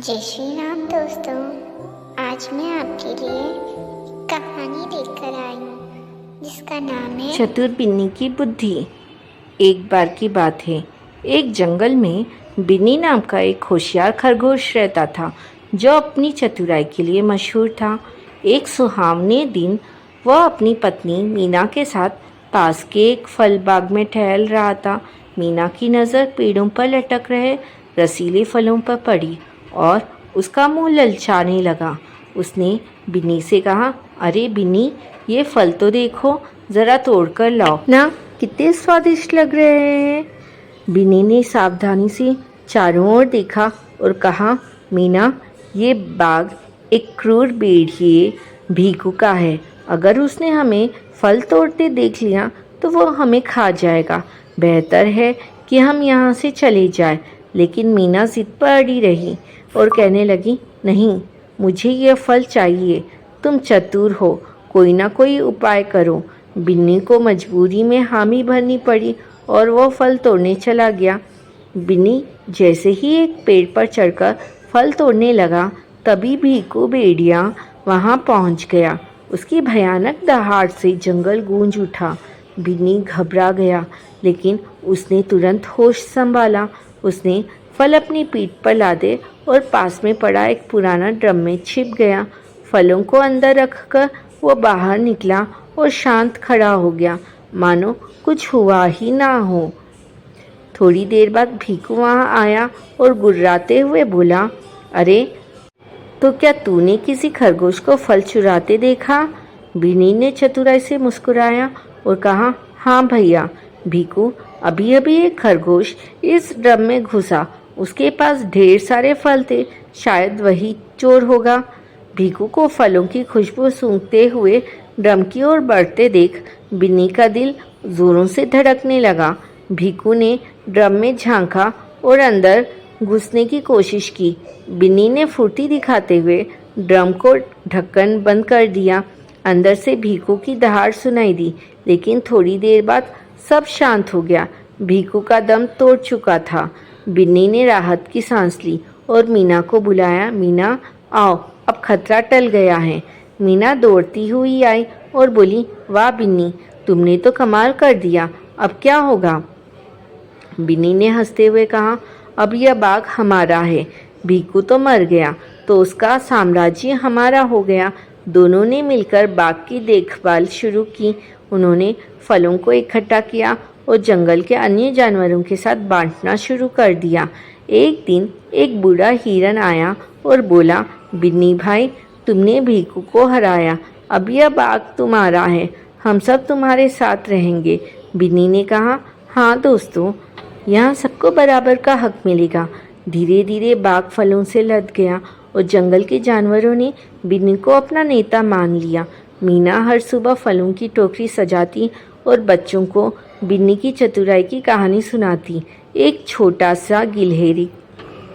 जय श्री राम दोस्तों। आज मैं आपके लिए कहानी लेकर आई हूँ जिसका नाम है चतुर बिन्नी की बुद्धि। एक बार की बात है, एक जंगल में बिन्नी नाम का एक होशियार खरगोश रहता था जो अपनी चतुराई के लिए मशहूर था। एक सुहावने दिन वह अपनी पत्नी मीना के साथ पास के एक फल बाग में टहल रहा था। मीना की नज़र पेड़ों पर लटक रहे रसीले फलों पर पड़ी और उसका मुंह ललचाने लगा। उसने बिन्नी से कहा, अरे बिन्नी, ये फल तो देखो, ज़रा तोड़ कर लाओ ना, कितने स्वादिष्ट लग रहे हैं। बिन्नी ने सावधानी से चारों ओर देखा और कहा, मीना, ये बाग एक क्रूर भेड़िए भीखू का है। अगर उसने हमें फल तोड़ते देख लिया तो वो हमें खा जाएगा। बेहतर है कि हम यहाँ से चले जाएं। लेकिन मीना जिद पर अड़ी रही और कहने लगी, नहीं, मुझे यह फल चाहिए। तुम चतुर हो, कोई ना कोई उपाय करो। बिन्नी को मजबूरी में हामी भरनी पड़ी और वो फल तोड़ने चला गया। बिन्नी जैसे ही एक पेड़ पर चढ़कर फल तोड़ने लगा, तभी भीखू भेड़िया वहाँ पहुँच गया। उसकी भयानक दहाड़ से जंगल गूंज उठा। बिन्नी घबरा गया, लेकिन उसने तुरंत होश संभाला। उसने फल अपनी पीठ पर लादे और पास में पड़ा एक पुराना ड्रम में छिप गया। फलों को अंदर रखकर वो बाहर निकला और शांत खड़ा हो गया, मानो कुछ हुआ ही ना हो। थोड़ी देर बाद भीखू वहाँ आया और गुर्राते हुए बोला, अरे, तो क्या तूने किसी खरगोश को फल चुराते देखा? बिन्नी ने चतुराई से मुस्कुराया और कहा, हाँ भैया। भीखू, अभी अभी एक खरगोश इस ड्रम में घुसा। उसके पास ढेर सारे फल थे, शायद वही चोर होगा। भीखू को फलों की खुशबू सूंघते हुए ड्रम की ओर बढ़ते देख बिन्नी का दिल जोरों से धड़कने लगा। भीखू ने ड्रम में झांका और अंदर घुसने की कोशिश की। बिन्नी ने फुर्ती दिखाते हुए ड्रम को ढक्कन बंद कर दिया। अंदर से भीखू की दहाड़ सुनाई दी, लेकिन थोड़ी देर बाद सब शांत हो गया। भीखू का दम तोड़ चुका था। बिन्नी ने राहत की सांस ली और मीना को बुलाया। मीना, आओ, अब खतरा टल गया है। मीना दौड़ती हुई आई और बोली, वाह बिन्नी, तुमने तो कमाल कर दिया। अब क्या होगा? बिन्नी ने हंसते हुए कहा, अब यह बाग हमारा है। भीखू तो मर गया तो उसका साम्राज्य हमारा हो गया। दोनों ने मिलकर बाग की देखभाल शुरू की। उन्होंने फलों को इकट्ठा किया और जंगल के अन्य जानवरों के साथ बांटना शुरू कर दिया। एक दिन एक बूढ़ा हिरन आया और बोला, बिन्नी भाई, तुमने भीखू को हराया। अब यह बाग तुम्हारा है, हम सब तुम्हारे साथ रहेंगे। बिन्नी ने कहा, हाँ दोस्तों, यहाँ सबको बराबर का हक मिलेगा। धीरे धीरे बाग फलों से लद गया और जंगल के जानवरों ने बिन्नी को अपना नेता मान लिया। मीना हर सुबह फलों की टोकरी सजाती और बच्चों को बिन्नी की चतुराई की कहानी सुनाती। एक छोटा सा गिलहरी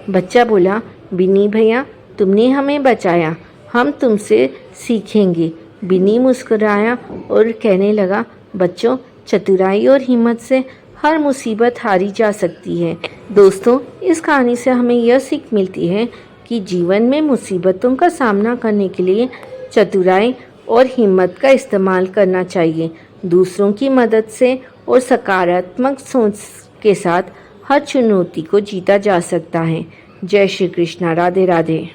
बच्चा बोला, बिन्नी भैया, तुमने हमें बचाया, हम तुमसे सीखेंगे। बिन्नी मुस्कुराया और कहने लगा, बच्चों, चतुराई और हिम्मत से हर मुसीबत हारी जा सकती है। दोस्तों, इस कहानी से हमें यह सीख मिलती है कि जीवन में मुसीबतों का सामना करने के लिए चतुराई और हिम्मत का इस्तेमाल करना चाहिए। दूसरों की मदद से और सकारात्मक सोच के साथ हर चुनौती को जीता जा सकता है। जय श्री कृष्णा। राधे राधे।